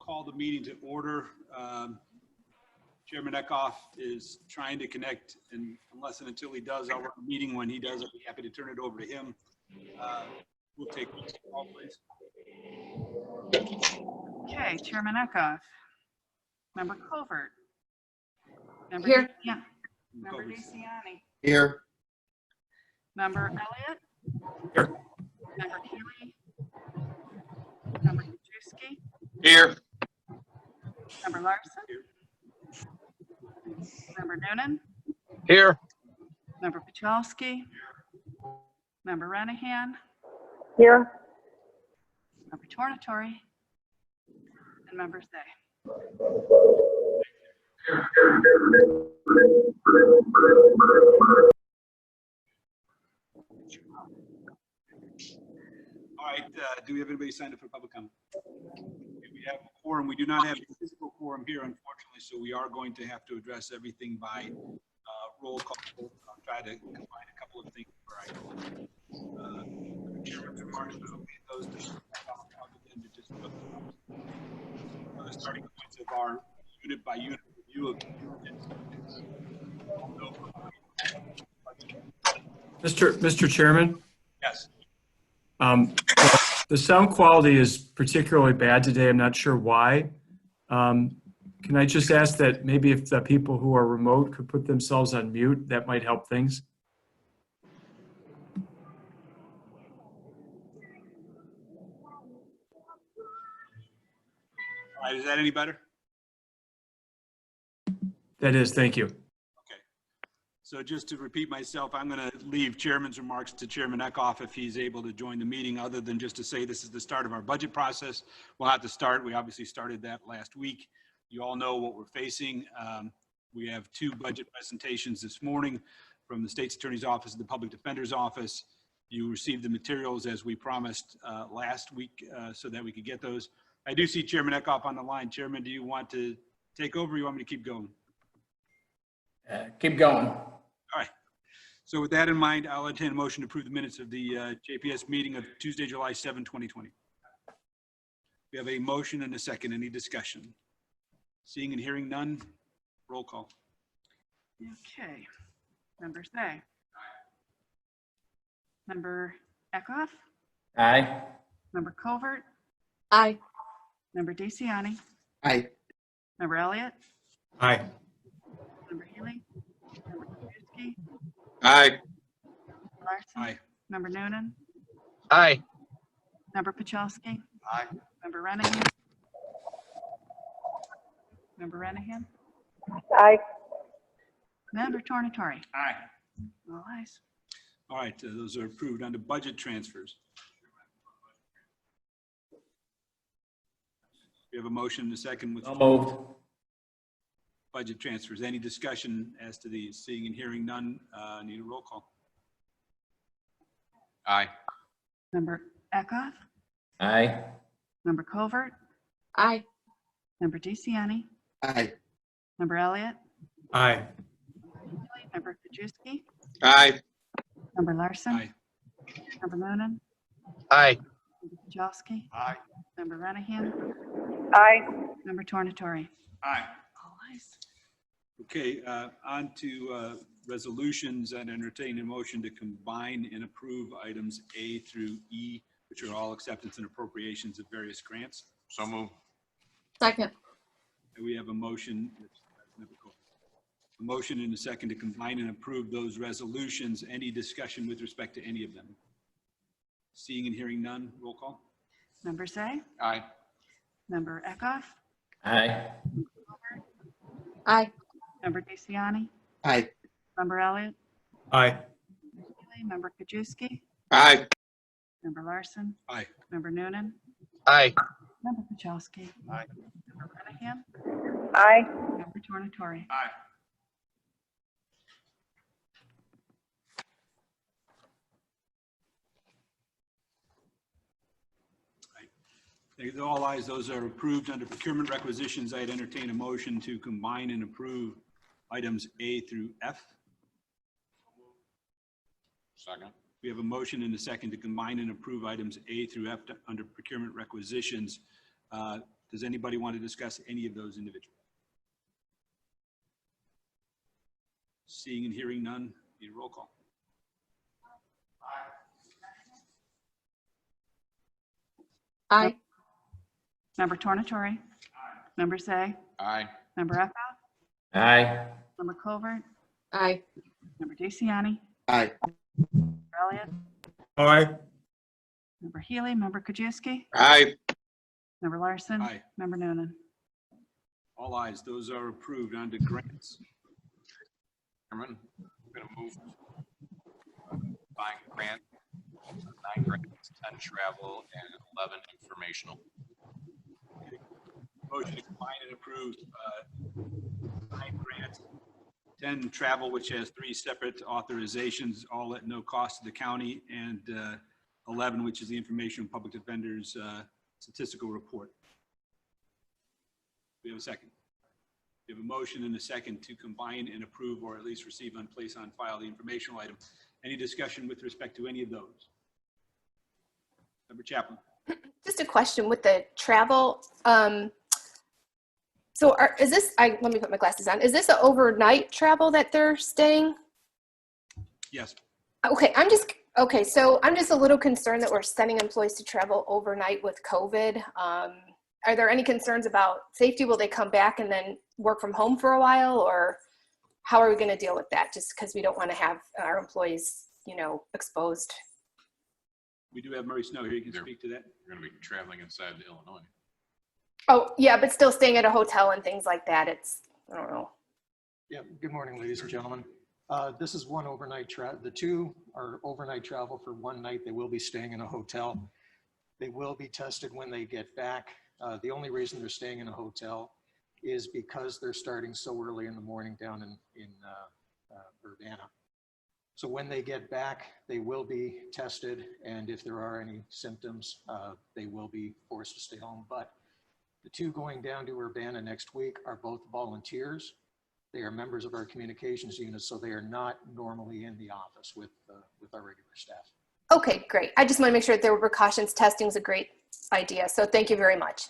call the meeting to order. Chairman Eckhoff is trying to connect, and unless and until he does, I'll run the meeting. When he does, I'll be happy to turn it over to him. We'll take the call, please. Okay, Chairman Eckhoff. Member Covert. Member Here. Yeah. Member DeCiani. Here. Member Elliott. Here. Member Keeley. Member Kajewski. Here. Member Larson. Member Noonan. Here. Member Pachalski. Member Renahan. Here. Member Tornatore. And Member Zay. All right, do we have anybody signed up for public comment? We have a quorum. We do not have a physical quorum here, unfortunately, so we are going to have to address everything by roll call. I'll try to combine a couple of things before I chairman's remarks, but those to just the starting points of our unit by unit review of Mr. Chairman? Yes. The sound quality is particularly bad today. I'm not sure why. Can I just ask that maybe if the people who are remote could put themselves on mute, that might help things. All right, is that any better? That is, thank you. Okay. So just to repeat myself, I'm going to leave chairman's remarks to Chairman Eckhoff if he's able to join the meeting, other than just to say this is the start of our budget process. We'll have to start. We obviously started that last week. You all know what we're facing. We have two budget presentations this morning from the State's Attorney's Office and the Public Defender's Office. You received the materials as we promised last week so that we could get those. I do see Chairman Eckhoff on the line. Chairman, do you want to take over or you want me to keep going? Keep going. All right. So with that in mind, I'll entertain a motion to approve the minutes of the JPS meeting of Tuesday, July 7, 2020. We have a motion and a second. Any discussion? Seeing and hearing none, roll call. Okay. Member Zay. Member Eckhoff. Aye. Member Covert. Aye. Member DeCiani. Aye. Member Elliott. Aye. Member Healy. Member Kajewski. Aye. Larson. Aye. Member Noonan. Aye. Member Pachalski. Aye. Member Renahan. Member Renahan. Aye. Member Tornatore. Aye. All ayes. All right, those are approved under budget transfers. We have a motion and a second with Moved. budget transfers. Any discussion as to these? Seeing and hearing none, need a roll call. Aye. Member Eckhoff. Aye. Member Covert. Aye. Member DeCiani. Aye. Member Elliott. Aye. Member Kajewski. Aye. Member Larson. Aye. Member Noonan. Aye. Member Pachalski. Aye. Member Renahan. Aye. Member Tornatore. Aye. All ayes. Okay, on to resolutions. And entertain a motion to combine and approve items A through E, which are all acceptance and appropriations of various grants. So moved. Second. And we have a motion. A motion and a second to combine and approve those resolutions. Any discussion with respect to any of them? Seeing and hearing none, roll call. Member Zay. Aye. Member Eckhoff. Aye. Aye. Member DeCiani. Aye. Member Elliott. Aye. Member Kajewski. Aye. Member Larson. Aye. Member Noonan. Aye. Member Pachalski. Aye. Member Renahan. Aye. Member Tornatore. Aye. All ayes, those are approved under procurement requisitions. I'd entertain a motion to combine and approve items A through F. Second. We have a motion and a second to combine and approve items A through F under procurement requisitions. Does anybody want to discuss any of those individually? Seeing and hearing none, need a roll call. Aye. Member Tornatori. Member Say. Aye. Member Eckhoff. Aye. Member Covert. Aye. Member DeCiani. Aye. Member Elliott. Aye. Member Healy. Member Krajewski. Aye. Member Larson. Aye. Member Noonan. All ayes, those are approved. On to grants. Chairman, I'm going to move buying grant, 9 grants, 10 travel, and 11 informational. Motion to combine and approve 9 grants, 10 travel, which has 3 separate authorizations, all at no cost to the county, and 11, which is the information public defender's statistical report. We have a second. We have a motion and a second to combine and approve, or at least receive and place on file the informational item. Any discussion with respect to any of those? Member Chaplin. Just a question with the travel. Is this, let me put my glasses on. Is this an overnight travel that they're staying? Yes. Okay, so I'm just a little concerned that we're sending employees to travel overnight with COVID. Are there any concerns about safety? Will they come back and then work from home for a while, or how are we going to deal with that? Just because we don't want to have our employees, exposed. We do have Murray Snow here. You can speak to that. We're going to be traveling inside Illinois. Oh, yeah, but still staying at a hotel and things like that. I don't know. Yeah, good morning, ladies and gentlemen. This is one overnight travel. The 2 are overnight travel for one night. They will be staying in a hotel. They will be tested when they get back. The only reason they're staying in a hotel is because they're starting so early in the morning down in Urbana. So when they get back, they will be tested, and if there are any symptoms, they will be forced to stay home. But the 2 going down to Urbana next week are both volunteers. They are members of our communications unit, so they are not normally in the office with our regular staff. Okay, great. I just want to make sure that there were precautions. Testing is a great idea, so thank you very much.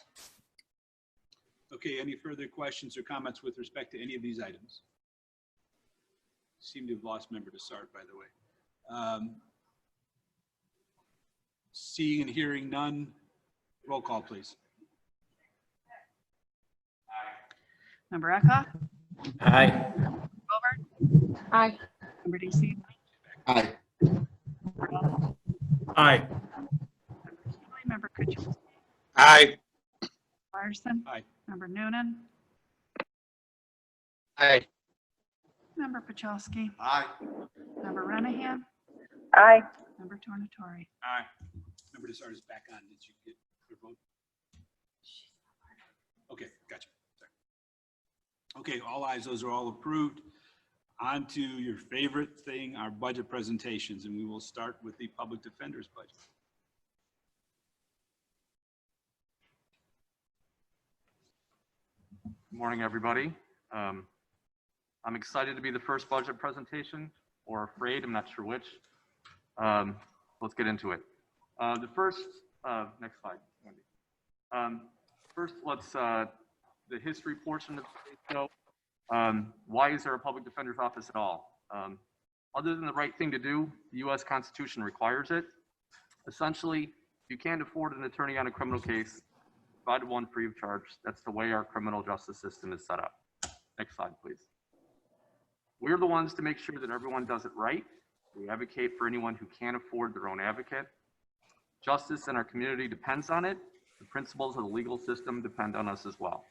Okay, any further questions or comments with respect to any of these items? Seem to have lost member to start, by the way. Seeing and hearing none, roll call, please. Member Eckhoff. Aye. Covert. Aye. Member DeCiani. Aye. Member Elliott. Aye. Member Healy. Member Krajewski. Aye. Larson. Aye. Member Noonan. Aye. Member Pachowski. Aye. Member Renahan. Aye. Member Tornatori. Aye. Member Desart is back on. Did you get your vote? Okay, gotcha. Sorry. Okay, all ayes, those are all approved. On to your favorite thing, our budget presentations, and we will start with the public defender's budget. Good morning, everybody. I'm excited to be the first budget presentation, or afraid, I'm not sure which. Let's get into it. The first, next slide, Wendy. First, let's, the history portion of the show. Why is there a public defender's office at all? Other than the right thing to do, the U.S. Constitution requires it. Essentially, if you can't afford an attorney on a criminal case, provide one free of charge. That's the way our criminal justice system is set up. Next slide, please. We're the ones to make sure that everyone does it right. We advocate for anyone who can't afford their own advocate. Justice in our community depends on it. The principles of the legal system depend on us as well.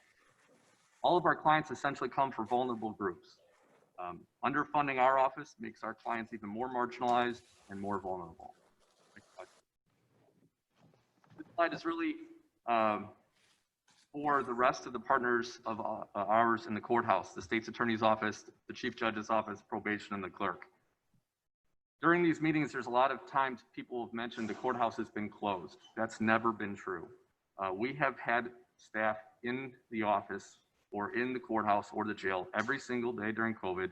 All of our clients essentially come from vulnerable groups. Underfunding our office makes our clients even more marginalized and more vulnerable. Next slide. This slide is really for the rest of the partners of ours in the courthouse, the state's attorney's office, the chief judge's office, probation, and the clerk. During these meetings, there's a lot of times people have mentioned the courthouse has been closed. That's never been true. We have had staff in the office or in the courthouse or the jail every single day during COVID.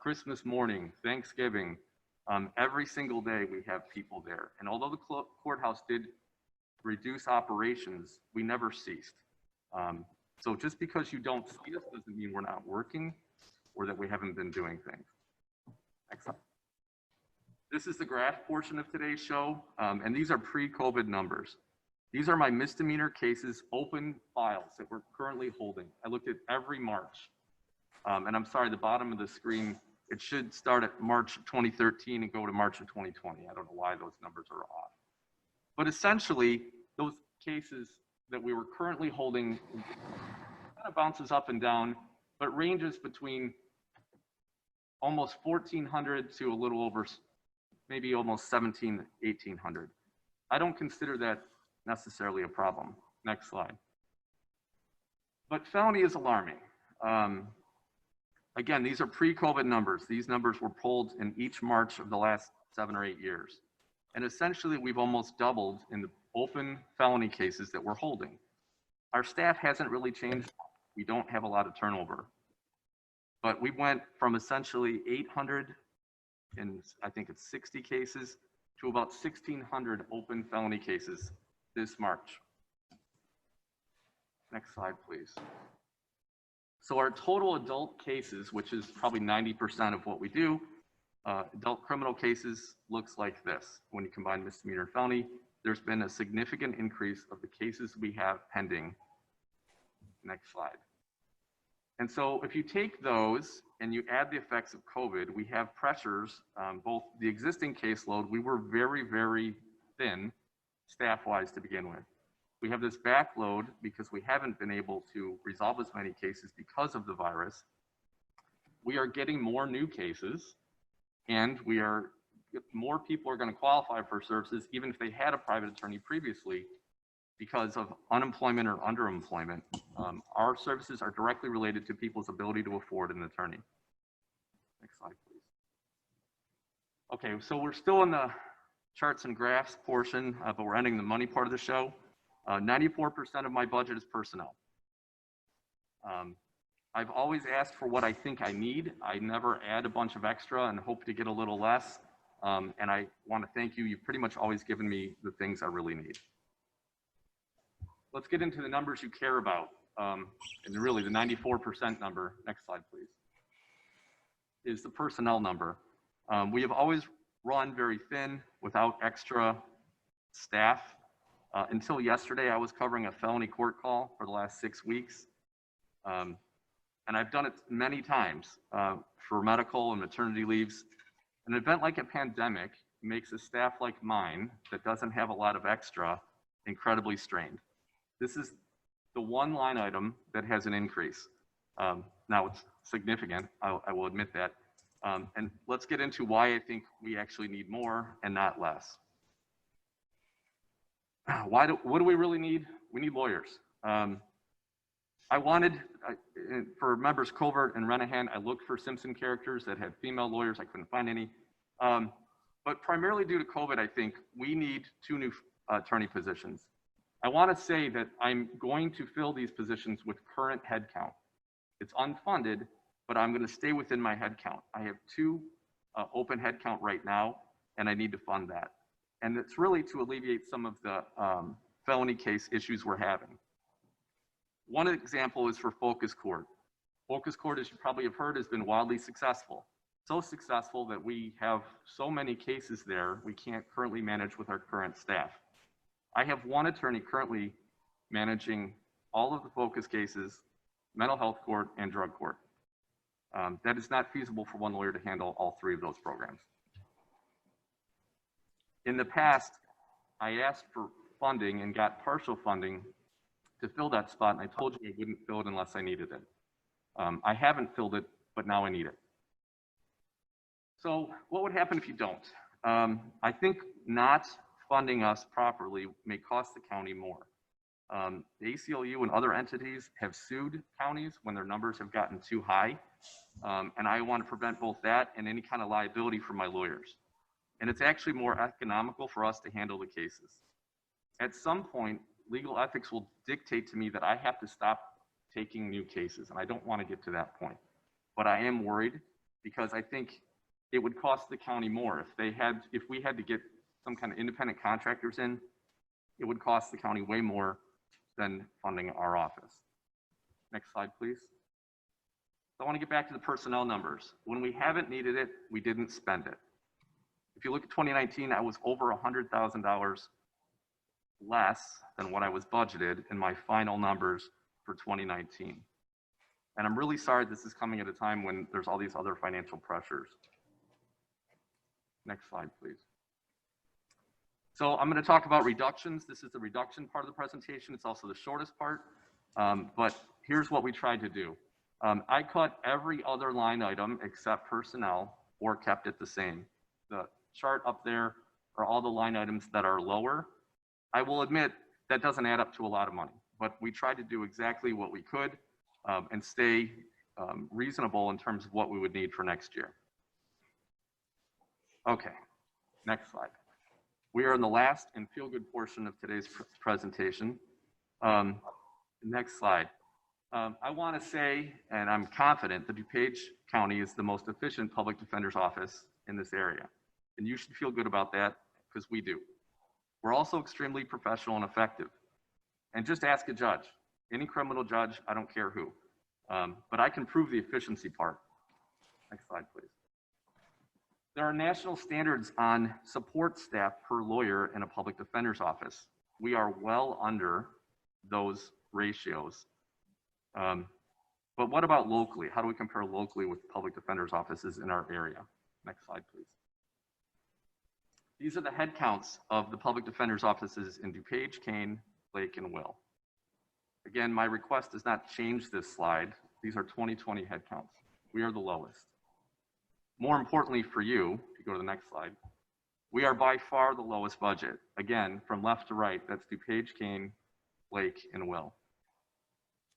Christmas morning, Thanksgiving, every single day we have people there. And although the courthouse did reduce operations, we never ceased. So just because you don't see us doesn't mean we're not working or that we haven't been doing things. Next slide. This is the graph portion of today's show, and these are pre-COVID numbers. These are my misdemeanor cases, open files that we're currently holding. I looked at every March, and I'm sorry, the bottom of the screen, it should start at March of 2013 and go to March of 2020. I don't know why those numbers are off. But essentially, those cases that we were currently holding kind of bounces up and down, but ranges between almost 1,400 to a little over, maybe almost 1,800. I don't consider that necessarily a problem. Next slide. But felony is alarming. Again, these are pre-COVID numbers. These numbers were pulled in each March of the last 7 or 8 years. And essentially, we've almost doubled in the open felony cases that we're holding. Our staff hasn't really changed. We don't have a lot of turnover. But we went from essentially 800 in, I think it's 60 cases, to about 1,600 open felony cases this March. Next slide, please. So our total adult cases, which is probably 90% of what we do, adult criminal cases looks like this. When you combine misdemeanor and felony, there's been a significant increase of the cases we have pending. Next slide. And so if you take those and you add the effects of COVID, we have pressures, both the existing caseload, we were very, very thin staff-wise to begin with. We have this backload because we haven't been able to resolve as many cases because of the virus. We are getting more new cases, and more people are going to qualify for services even if they had a private attorney previously because of unemployment or underemployment. Our services are directly related to people's ability to afford an attorney. Next slide, please. Okay, so we're still in the charts and graphs portion, but we're ending the money part of the show. 94% of my budget is personnel. I've always asked for what I think I need. I never add a bunch of extra and hope to get a little less. And I want to thank you. You've pretty much always given me the things I really need. Let's get into the numbers you care about. And really the 94% number, next slide please, is the personnel number. We have always run very thin without extra staff. Until yesterday, I was covering a felony court call for the last 6 weeks. And I've done it many times for medical and maternity leaves. An event like a pandemic makes a staff like mine that doesn't have a lot of extra incredibly strained. This is the one line item that has an increase. Now it's significant, I will admit that. And let's get into why I think we actually need more and not less. What do we really need? We need lawyers. I wanted, for members Covert and Renahan, I looked for Simpson characters that had female lawyers. I couldn't find any. But primarily due to COVID, I think we need 2 new attorney positions. I want to say that I'm going to fill these positions with current headcount. It's unfunded, but I'm going to stay within my headcount. I have 2 open headcount right now, and I need to fund that. And it's really to alleviate some of the felony case issues we're having. One example is for Focus Court. Focus Court, as you probably have heard, has been wildly successful. So successful that we have so many cases there we can't currently manage with our current staff. I have 1 attorney currently managing all of the Focus cases, mental health court, and drug court. That is not feasible for 1 lawyer to handle all 3 of those programs. In the past, I asked for funding and got partial funding to fill that spot, and I told you I wouldn't fill it unless I needed it. I haven't filled it, but now I need it. So what would happen if you don't? I think not funding us properly may cost the county more. The ACLU and other entities have sued counties when their numbers have gotten too high, and I want to prevent both that and any kind of liability for my lawyers. And it's actually more economical for us to handle the cases. At some point, legal ethics will dictate to me that I have to stop taking new cases, and I don't want to get to that point. But I am worried because I think it would cost the county more. If we had to get some kind of independent contractors in, it would cost the county way more than funding our office. Next slide, please. So I want to get back to the personnel numbers. When we haven't needed it, we didn't spend it. If you look at 2019, I was over $100,000 less than what I was budgeted in my final numbers for 2019. And I'm really sorry this is coming at a time when there's all these other financial pressures. Next slide, please. So I'm going to talk about reductions. This is the reduction part of the presentation. It's also the shortest part, but here's what we tried to do. I cut every other line item except personnel or kept it the same. The chart up there are all the line items that are lower. I will admit that doesn't add up to a lot of money, but we tried to do exactly what we could and stay reasonable in terms of what we would need for next year. Okay, next slide. We are in the last and feel-good portion of today's presentation. Next slide. I want to say, and I'm confident, that DuPage County is the most efficient public defender's office in this area. And you should feel good about that, because we do. We're also extremely professional and effective. And just ask a judge, any criminal judge, I don't care who. But I can prove the efficiency part. Next slide, please. There are national standards on support staff per lawyer in a public defender's office. We are well under those ratios. But what about locally? How do we compare locally with public defender's offices in our area? Next slide, please. These are the head counts of the public defender's offices in DuPage, Kane, Lake, and Will. Again, my request does not change this slide. These are 2020 head counts. We are the lowest. More importantly for you, if you go to the next slide, we are by far the lowest budget. Again, from left to right, that's DuPage, Kane, Lake, and Will.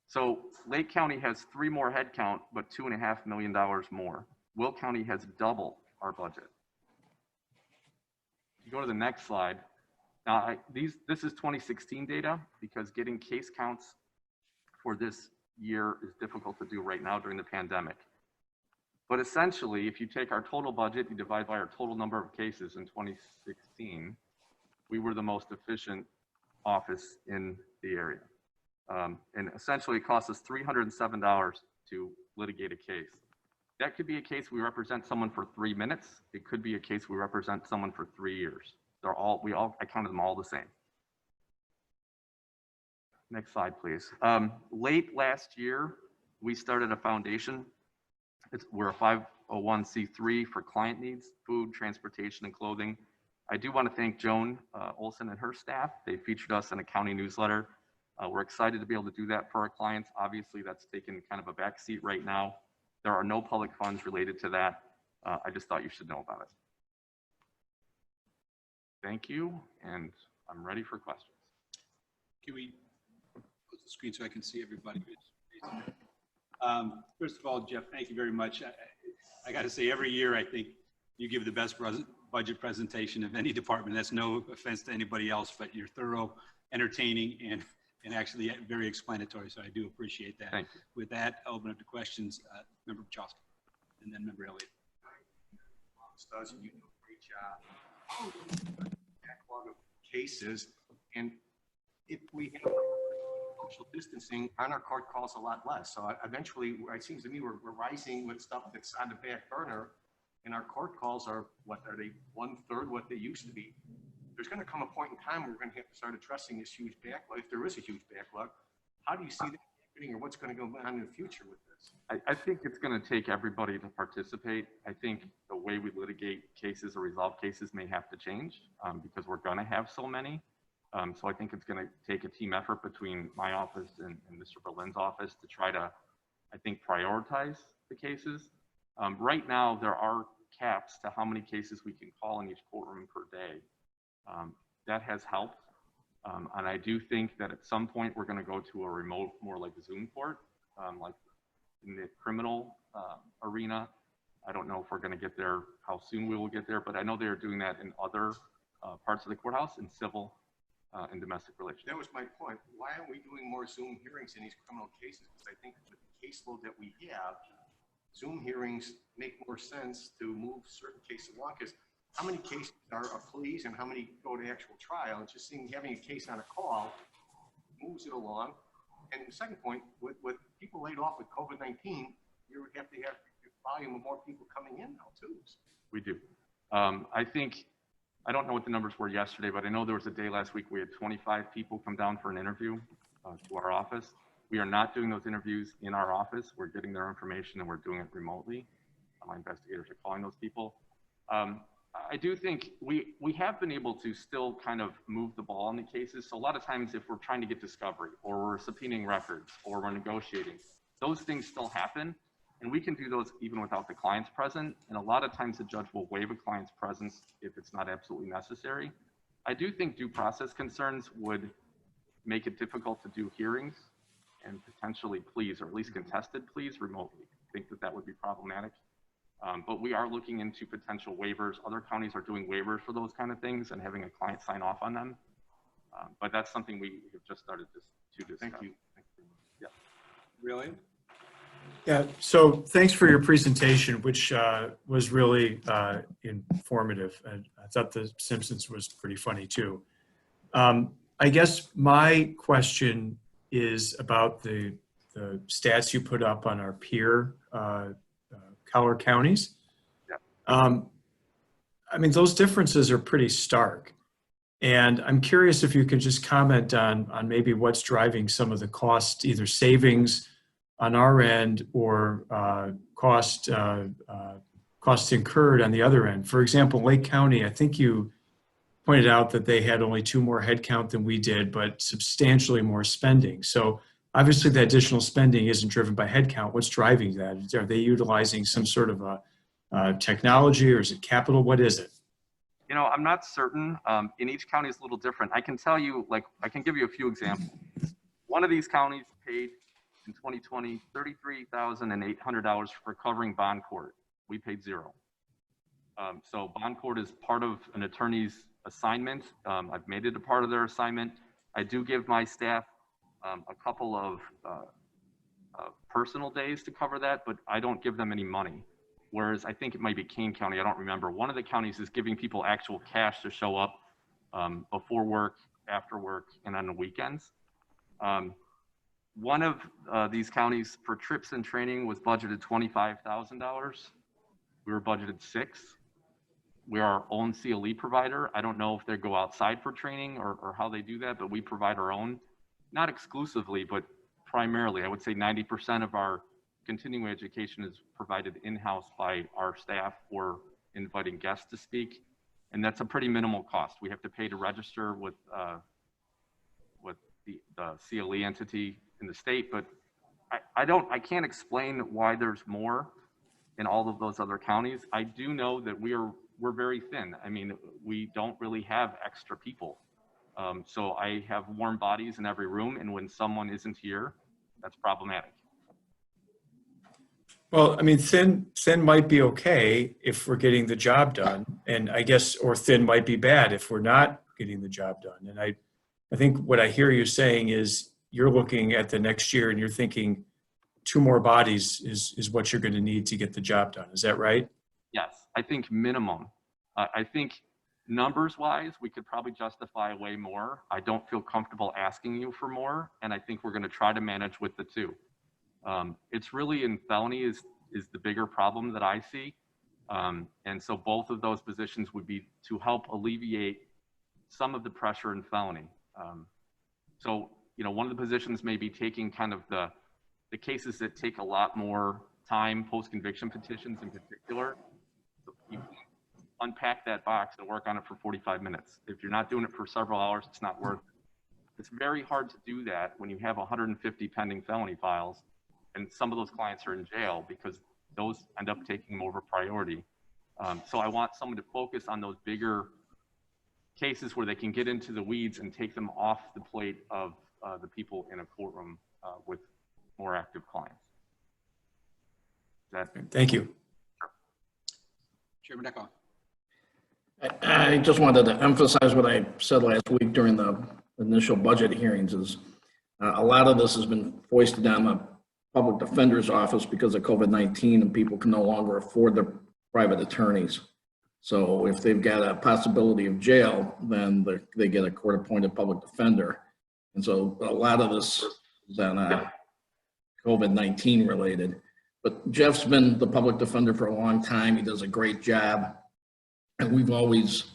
So Lake County has 3 more head count, but $2.5 million more. Will County has double our budget. If you go to the next slide, now this is 2016 data, because getting case counts for this year is difficult to do right now during the pandemic. But essentially, if you take our total budget, you divide by our total number of cases in 2016, we were the most efficient office in the area. And essentially, it costs us $307 to litigate a case. That could be a case we represent someone for 3 minutes. It could be a case we represent someone for 3 years. I counted them all the same. Next slide, please. Late last year, we started a foundation. We're a 501c3 for client needs, food, transportation, and clothing. I do want to thank Joan Olson and her staff. They featured us in a county newsletter. We're excited to be able to do that for our clients. Obviously, that's taken kind of a backseat right now. There are no public funds related to that. I just thought you should know about it. Thank you, and I'm ready for questions. Can we close the screen so I can see everybody? First of all, Jeff, thank you very much. I got to say, every year I think you give the best budget presentation of any department. That's no offense to anybody else, but you're thorough, entertaining, and actually very explanatory. So I do appreciate that. Thank you. With that, I'll open up to questions. Member Pachowski, and then Member Elliott. You do a great job. Backlog of cases, and if we have social distancing on our court calls a lot less. So eventually, it seems to me we're rising with stuff that's on the back burner, and our court calls are, what are they, 1/3 what they used to be. There's going to come a point in time where we're going to have to start addressing this huge backlog. If there is a huge backlog, how do you see that happening, or what's going to go on in the future with this? I think it's going to take everybody to participate. I think the way we litigate cases or resolve cases may have to change because we're going to have so many. So I think it's going to take a team effort between my office and Mr. Berlin's office to try to, I think, prioritize the cases. Right now, there are caps to how many cases we can call in each courtroom per day. That has helped. And I do think that at some point we're going to go to a remote, more like a Zoom court, like in the criminal arena. I don't know if we're going to get there, how soon we will get there, but I know they're doing that in other parts of the courthouse, in civil and domestic relations. That was my point. Why aren't we doing more Zoom hearings in these criminal cases? Because I think with the caseload that we have, Zoom hearings make more sense to move certain cases along. Because how many cases are pleas and how many go to actual trial? And just having a case on a call moves it along. And the second point, with people laid off with COVID-19, you have to have a volume of more people coming in now too. We do. I don't know what the numbers were yesterday, but I know there was a day last week we had 25 people come down for an interview to our office. We are not doing those interviews in our office. We're getting their information and we're doing it remotely. My investigators are calling those people. I do think we have been able to still kind of move the ball on the cases. So a lot of times if we're trying to get discovery or we're subpoenaing records or we're negotiating, those things still happen. And we can do those even without the clients present. And a lot of times the judge will waive a client's presence if it's not absolutely necessary. I do think due process concerns would make it difficult to do hearings and potentially pleas, or at least contested pleas remotely. I think that would be problematic. But we are looking into potential waivers. Other counties are doing waivers for those kind of things and having a client sign off on them. But that's something we have just started to discuss. Thank you. Yeah. Really? Yeah, so thanks for your presentation, which was really informative. And I thought The Simpsons was pretty funny too. I guess my question is about the stats you put up on our peer collar counties. Yeah. I mean, those differences are pretty stark. And I'm curious if you could just comment on maybe what's driving some of the cost, either savings on our end or costs incurred on the other end. For example, Lake County, I think you pointed out that they had only 2 more headcount than we did, but substantially more spending. So obviously the additional spending isn't driven by headcount. What's driving that? Are they utilizing some sort of a technology, or is it capital? What is it? You know, I'm not certain. In each county is a little different. I can tell you, like, I can give you a few examples. One of these counties paid in 2020, $33,800 for covering bond court. We paid 0. So bond court is part of an attorney's assignment. I've made it a part of their assignment. I do give my staff a couple of personal days to cover that, but I don't give them any money. Whereas I think it might be Kane County, I don't remember. One of the counties is giving people actual cash to show up before work, after work, and on the weekends. One of these counties for trips and training was budgeted $25,000. We were budgeted $6,000. We are our own CLE provider. I don't know if they go outside for training or how they do that, but we provide our own, not exclusively, but primarily. I would say 90% of our continuing education is provided in-house by our staff or inviting guests to speak. And that's a pretty minimal cost. We have to pay to register with the CLE entity in the state, but I can't explain why there's more in all of those other counties. I do know that we're very thin. I mean, we don't really have extra people. So I have warm bodies in every room, and when someone isn't here, that's problematic. Well, I mean, thin might be okay if we're getting the job done, and I guess, or thin might be bad if we're not getting the job done. And I think what I hear you saying is you're looking at the next year and you're thinking 2 more bodies is what you're going to need to get the job done. Is that right? Yes, I think minimum. I think numbers wise, we could probably justify way more. I don't feel comfortable asking you for more, and I think we're going to try to manage with the 2. It's really in felony is the bigger problem that I see. And so both of those positions would be to help alleviate some of the pressure in felony. So, you know, one of the positions may be taking kind of the cases that take a lot more time, post-conviction petitions in particular. So you unpack that box and work on it for 45 minutes. If you're not doing it for several hours, it's not worth it. It's very hard to do that when you have 150 pending felony files, and some of those clients are in jail because those end up taking more of a priority. So I want someone to focus on those bigger cases where they can get into the weeds and take them off the plate of the people in a courtroom with more active clients. Thank you. Chairman Eckhoff. I just wanted to emphasize what I said last week during the initial budget hearings is a lot of this has been foisted on the public defender's office because of COVID-19, and people can no longer afford their private attorneys. So if they've got a possibility of jail, then they get a court-appointed public defender. And so a lot of this is on COVID-19 related. But Jeff's been the public defender for a long time. He does a great job. And we've always,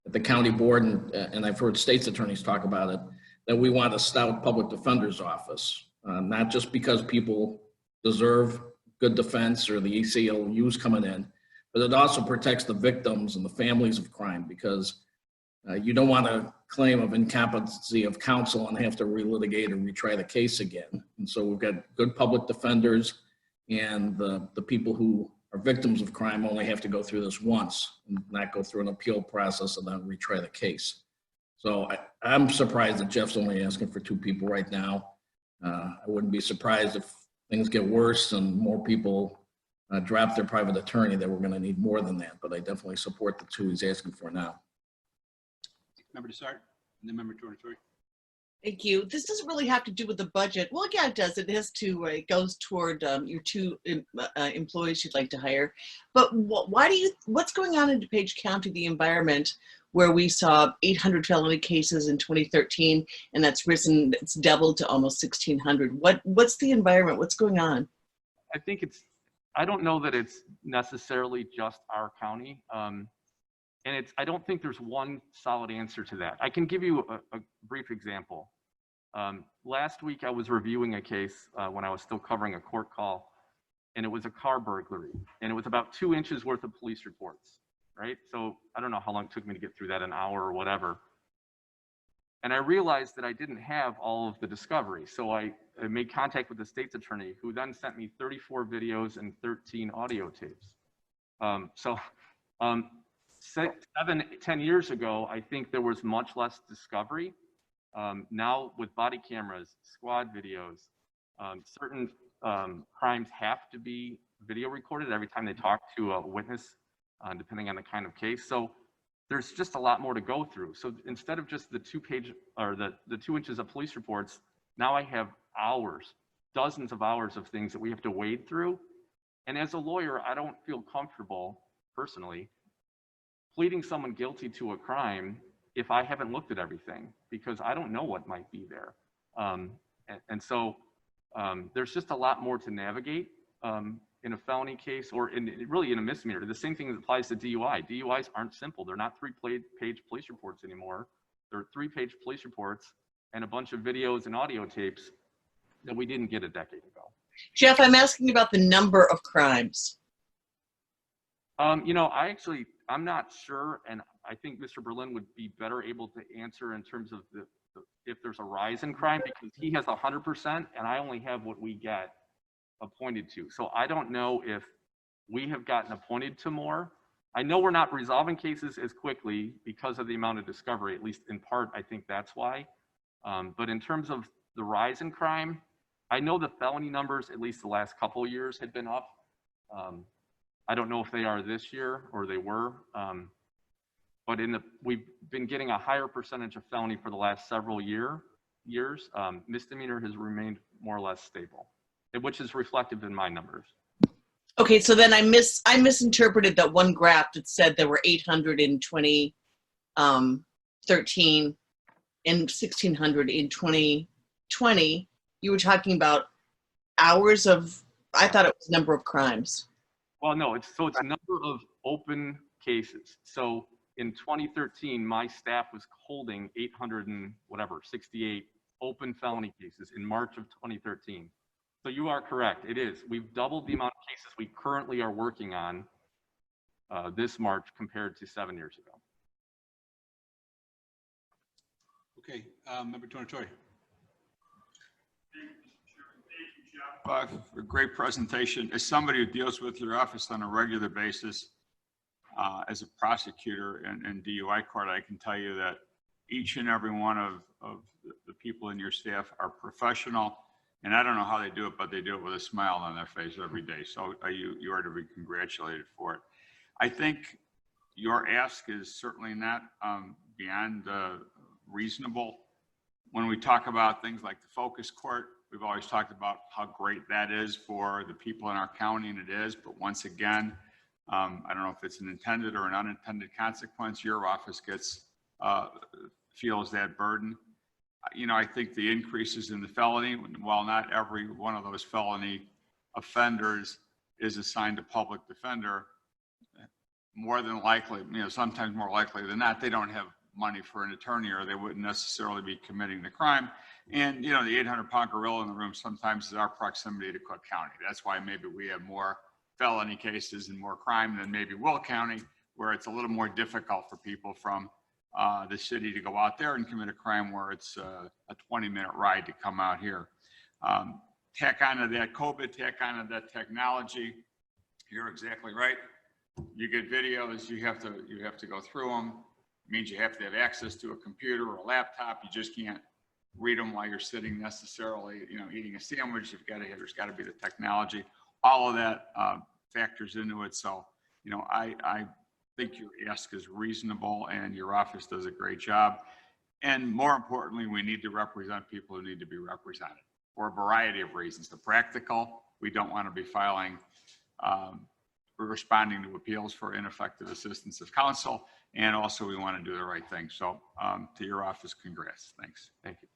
at the county board, and I've heard state's attorneys talk about it, that we want a stout public defender's office, not just because people deserve good defense or the ACLU's coming in, but it also protects the victims and the families of crime, because you don't want to claim of incompetency of counsel and have to relitigate and retry the case again. And so we've got good public defenders, and the people who are victims of crime only have to go through this once and not go through an appeal process and then retry the case. So I'm surprised that Jeff's only asking for 2 people right now. I wouldn't be surprised if things get worse and more people drop their private attorney, that we're going to need more than that. But I definitely support the 2 he's asking for now. Member Desart, and then Member Tornatore. Thank you. This doesn't really have to do with the budget. Well, yeah, it does. It has to, it goes toward your 2 employees you'd like to hire. But what's going on in DuPage County, the environment, where we saw 800 felony cases in 2013, and that's risen, it's doubled to almost 1,600. What's the environment? What's going on? I think I don't know that it's necessarily just our county. And I don't think there's one solid answer to that. I can give you a brief example. Last week I was reviewing a case when I was still covering a court call, and it was a car burglary, and it was about 2 inches worth of police reports, right? So I don't know how long it took me to get through that, an hour or whatever. And I realized that I didn't have all of the discovery. So I made contact with the state's attorney, who then sent me 34 videos and 13 audio tapes. 10 years ago, I think there was much less discovery. Now with body cameras, squad videos, certain crimes have to be video recorded every time they talk to a witness, depending on the kind of case. So there's just a lot more to go through. So instead of just the 2-page or the 2 inches of police reports, now I have hours, dozens of hours of things that we have to wade through. And as a lawyer, I don't feel comfortable personally pleading someone guilty to a crime if I haven't looked at everything, because I don't know what might be there. So there's just a lot more to navigate in a felony case, or really in a misdemeanor. The same thing applies to DUI. DUIs aren't simple. They're not 3-page police reports anymore. They're 3-page police reports and a bunch of videos and audio tapes that we didn't get a decade ago. Jeff, I'm asking about the number of crimes. I'm not sure, and I think Mr. Berlin would be better able to answer in terms of if there's a rise in crime, because he has 100% and I only have what we get appointed to. So I don't know if we have gotten appointed to more. I know we're not resolving cases as quickly because of the amount of discovery, at least in part, I think that's why. But in terms of the rise in crime, I know the felony numbers, at least the last couple of years, had been up. I don't know if they are this year or they were, but we've been getting a higher percentage of felony for the last several years. Misdemeanor has remained more or less stable, which is reflective in my numbers. Okay, so then I misinterpreted that one graph that said there were 800 in 2013 and 1,600 in 2020. You were talking about hours of, I thought it was number of crimes. Well, no, it's number of open cases. So in 2013, my staff was holding 68 open felony cases in March of 2013. So you are correct, it is. We've doubled the amount of cases we currently are working on this March compared to 7 years ago. Okay, Member Tornatore. A great presentation. As somebody who deals with your office on a regular basis, as a prosecutor and DUI court, I can tell you that each and every one of the people in your staff are professional, and I don't know how they do it, but they do it with a smile on their face every day. So you are to be congratulated for it. I think your ask is certainly not beyond reasonable. When we talk about things like the focus court, we've always talked about how great that is for the people in our county, and it is. But once again, I don't know if it's an intended or an unintended consequence. Your office feels that burden. I think the increases in the felony, while not every one of those felony offenders is assigned a public defender, more than likely, sometimes more likely than not, they don't have money for an attorney, or they wouldn't necessarily be committing the crime. And, the 800-pound gorilla in the room sometimes is our proximity to Cook County. That's why maybe we have more felony cases and more crime than maybe Will County, where it's a little more difficult for people from the city to go out there and commit a crime where it's a 20-minute ride to come out here. Tack onto that COVID, tack onto that technology. You're exactly right. You get videos, you have to go through them. It means you have to have access to a computer or a laptop. You just can't read them while you're sitting necessarily, eating a sandwich. There's got to be the technology. All of that factors into it. So, I think your ask is reasonable and your office does a great job. And more importantly, we need to represent people who need to be represented for a variety of reasons. The practical, we don't want to be filing, responding to appeals for ineffective assistance of counsel. And also we want to do the right thing. So to your office, congrats. Thanks. Thank you.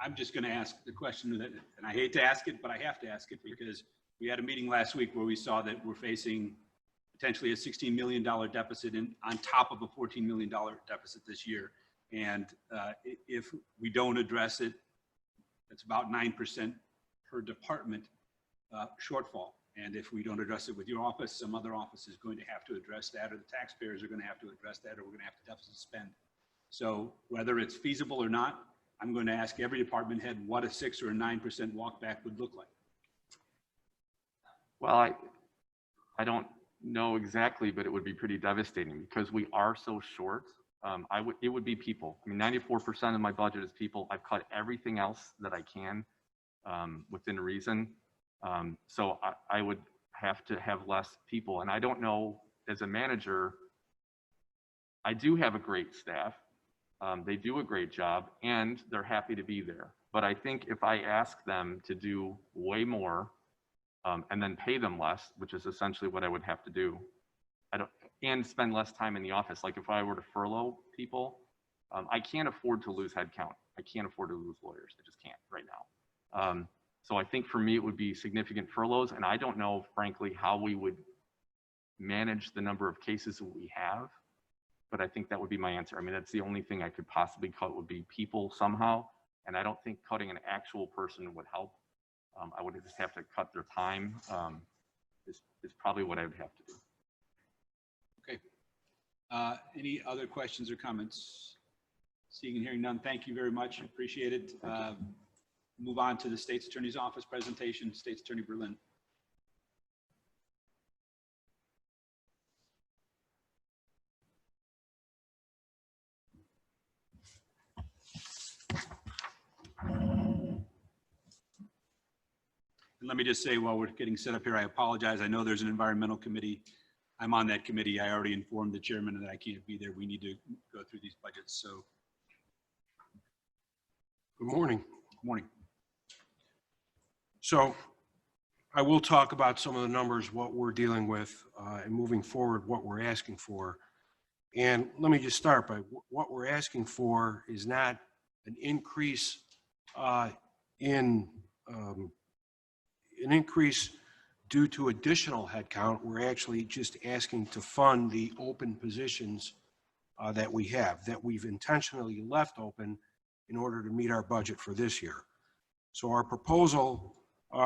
I'm just going to ask the question that, and I hate to ask it, but I have to ask it because we had a meeting last week where we saw that we're facing potentially a $16 million deficit on top of a $14 million deficit this year. And if we don't address it, it's about 9% per department shortfall. And if we don't address it with your office, some other office is going to have to address that, or the taxpayers are going to have to address that, or we're going to have to deficit spend. So whether it's feasible or not, I'm going to ask every department head what a 6 or a 9% walk back would look like. Well, I don't know exactly, but it would be pretty devastating because we are so short. It would be people. I mean, 94% of my budget is people. I've cut everything else that I can within reason. So I would have to have less people. And I don't know, as a manager, I do have a great staff. They do a great job and they're happy to be there. But I think if I ask them to do way more and then pay them less, which is essentially what I would have to do, and spend less time in the office. Like if I were to furlough people, I can't afford to lose headcount. I can't afford to lose lawyers. I just can't right now. So I think for me, it would be significant furloughs. And I don't know, frankly, how we would manage the number of cases that we have, but I think that would be my answer. I mean, that's the only thing I could possibly cut would be people somehow. And I don't think cutting an actual person would help. I would just have to cut their time is probably what I would have to do. Okay. Any other questions or comments? Seeing and hearing none, thank you very much. Appreciate it. Move on to the State's Attorney's Office presentation. State's Attorney Berlin. And let me just say, while we're getting set up here, I apologize. I know there's an environmental committee. I'm on that committee. I already informed the chairman that I can't be there. We need to go through these budgets. So, good morning. Good morning. So I will talk about some of the numbers, what we're dealing with, and moving forward, what we're asking for. And let me just start by what we're asking for is not an increase an increase due to additional headcount. We're actually just asking to fund the open positions that we have, that we've intentionally left open in order to meet our budget for this year. So our proposal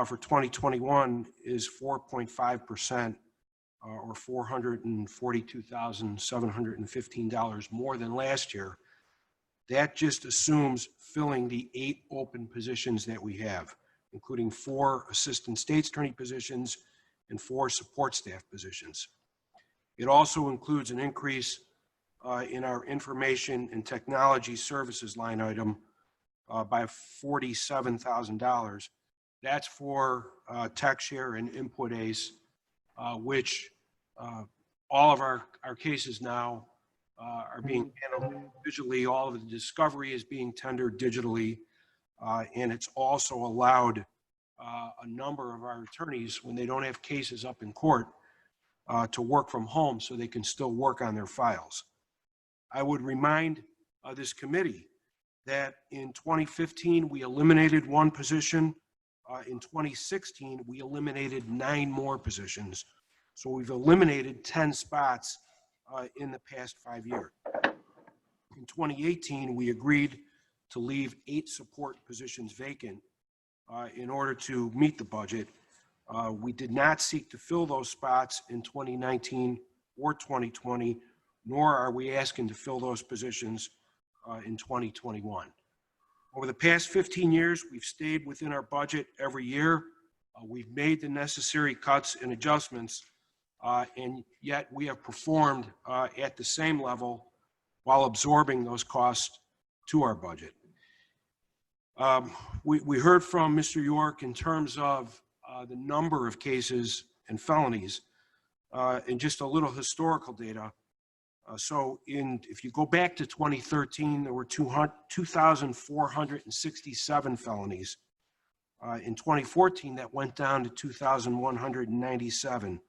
for 2021 is 4.5% or $442,715 more than last year. That just assumes filling the 8 open positions that we have, including 4 assistant state's attorney positions and 4 support staff positions. It also includes an increase in our information and technology services line item by $47,000. That's for TechShare and Input Ace, which all of our cases now are being handled digitally. All of the discovery is being tendered digitally. And it's also allowed a number of our attorneys, when they don't have cases up in court, to work from home so they can still work on their files. I would remind this committee that in 2015, we eliminated one position. In 2016, we eliminated 9 more positions. So we've eliminated 10 spots in the past 5 years. In 2018, we agreed to leave 8 support positions vacant in order to meet the budget. We did not seek to fill those spots in 2019 or 2020, nor are we asking to fill those positions in 2021. Over the past 15 years, we've stayed within our budget every year. We've made the necessary cuts and adjustments, and yet we have performed at the same level while absorbing those costs to our budget. We heard from Mr. York in terms of the number of cases and felonies, and just a little historical data. If you go back to 2013, there were 2,467 felonies. In 2014, that went down to 2,197.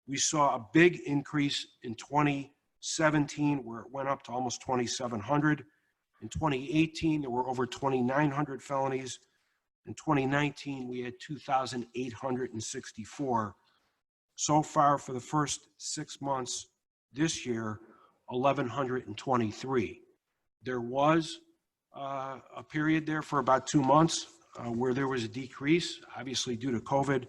We saw a big increase in 2017, where it went up to almost 2,700. In 2018, there were over 2,900 felonies. In 2019, we had 2,864. So far, for the first 6 months this year, 1,123. There was a period there for about 2 months where there was a decrease, obviously due to COVID,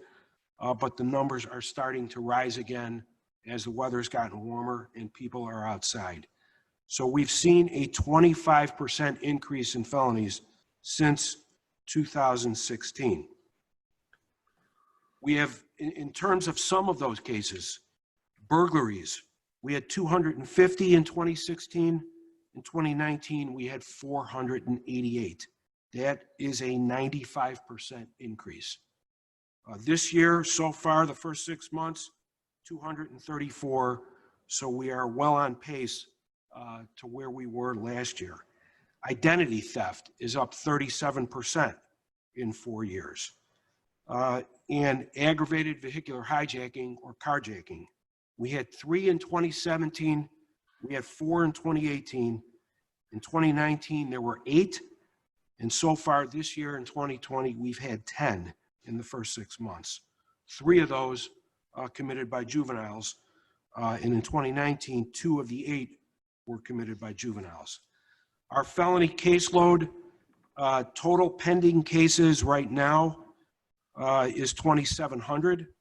but the numbers are starting to rise again as the weather's gotten warmer and people are outside. So we've seen a 25% increase in felonies since 2016. We have, in terms of some of those cases, burglaries, we had 250 in 2016. In 2019, we had 488. That is a 95% increase. This year, so far, the first 6 months, 234. So we are well on pace to where we were last year. Identity theft is up 37% in 4 years. And aggravated vehicular hijacking or carjacking, we had 3 in 2017, we had 4 in 2018. In 2019, there were 8. And so far this year in 2020, we've had 10 in the first 6 months. 3 of those committed by juveniles. And in 2019, 2 of the 8 were committed by juveniles. Our felony caseload, total pending cases right now is 2,700.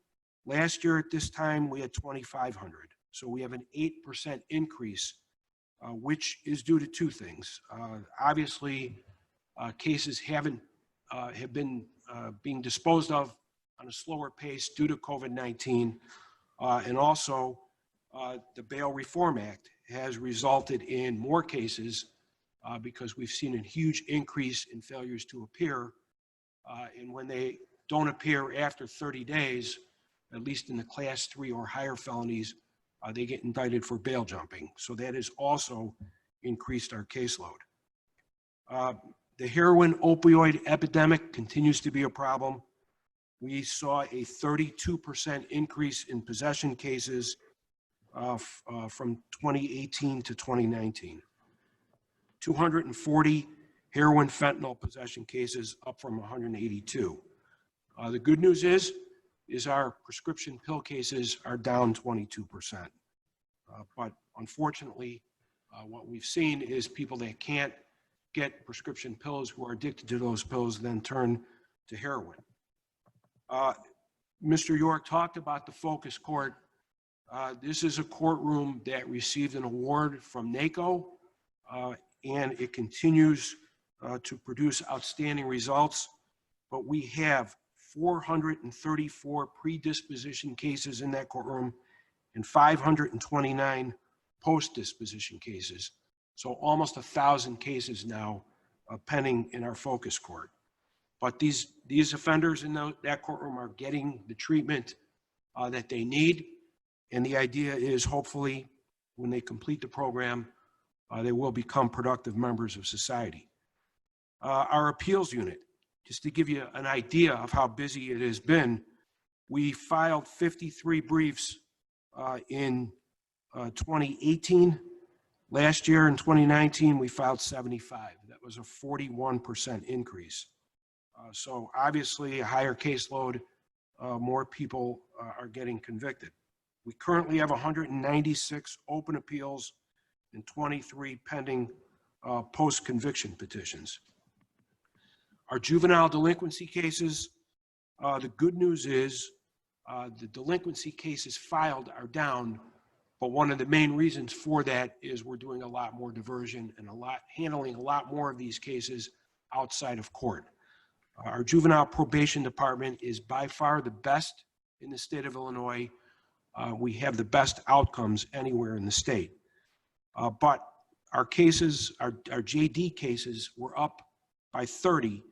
Last year at this time, we had 2,500. So we have an 8% increase, which is due to 2 things. Obviously, cases have been being disposed of on a slower pace due to COVID-19. And also, the Bail Reform Act has resulted in more cases because we've seen a huge increase in failures to appear. And when they don't appear after 30 days, at least in the class 3 or higher felonies, they get indicted for bail jumping. So that has also increased our caseload. The heroin opioid epidemic continues to be a problem. We saw a 32% increase in possession cases from 2018 to 2019. 240 heroin fentanyl possession cases, up from 182. The good news is our prescription pill cases are down 22%. But unfortunately, what we've seen is people that can't get prescription pills, who are addicted to those pills, then turn to heroin. Mr. York talked about the focus court. This is a courtroom that received an award from NACO, and it continues to produce outstanding results. But we have 434 predisposition cases in that courtroom and 529 post-disposition cases. So almost 1,000 cases now pending in our focus court. But these offenders in that courtroom are getting the treatment that they need. And the idea is, hopefully, when they complete the program, they will become productive members of society. Our appeals unit, just to give you an idea of how busy it has been, we filed 53 briefs in 2018. Last year in 2019, we filed 75. That was a 41% increase. So obviously a higher caseload, more people are getting convicted. We currently have 196 open appeals and 23 pending post-conviction petitions. Our juvenile delinquency cases, the good news is the delinquency cases filed are down, but one of the main reasons for that is we're doing a lot more diversion and handling a lot more of these cases outside of court. Our juvenile probation department is by far the best in the state of Illinois. We have the best outcomes anywhere in the state. But our cases, our JD cases were up by 30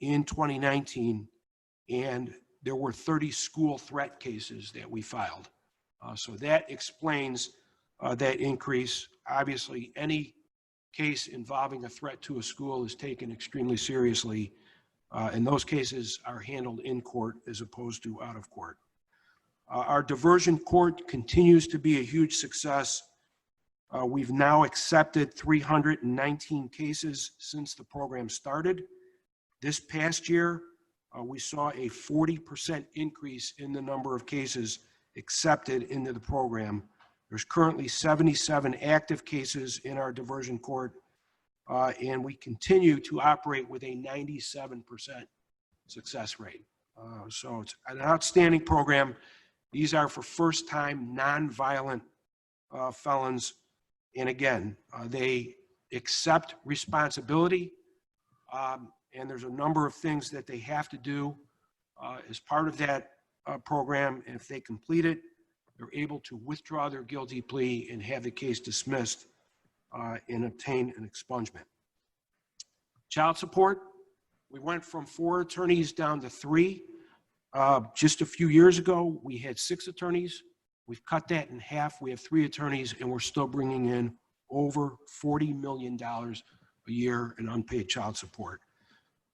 in 2019, and there were 30 school threat cases that we filed. So that explains that increase. Obviously, any case involving a threat to a school is taken extremely seriously, and those cases are handled in court as opposed to out of court. Our diversion court continues to be a huge success. We've now accepted 319 cases since the program started. This past year, we saw a 40% increase in the number of cases accepted into the program. There's currently 77 active cases in our diversion court, and we continue to operate with a 97% success rate. So it's an outstanding program. These are for first-time, non-violent felons. And again, they accept responsibility, and there's a number of things that they have to do as part of that program. And if they complete it, they're able to withdraw their guilty plea and have the case dismissed and obtain an expungement. Child support, we went from 4 attorneys down to 3. Just a few years ago, we had 6 attorneys. We've cut that in half. We have 3 attorneys, and we're still bringing in over $40 million a year in unpaid child support.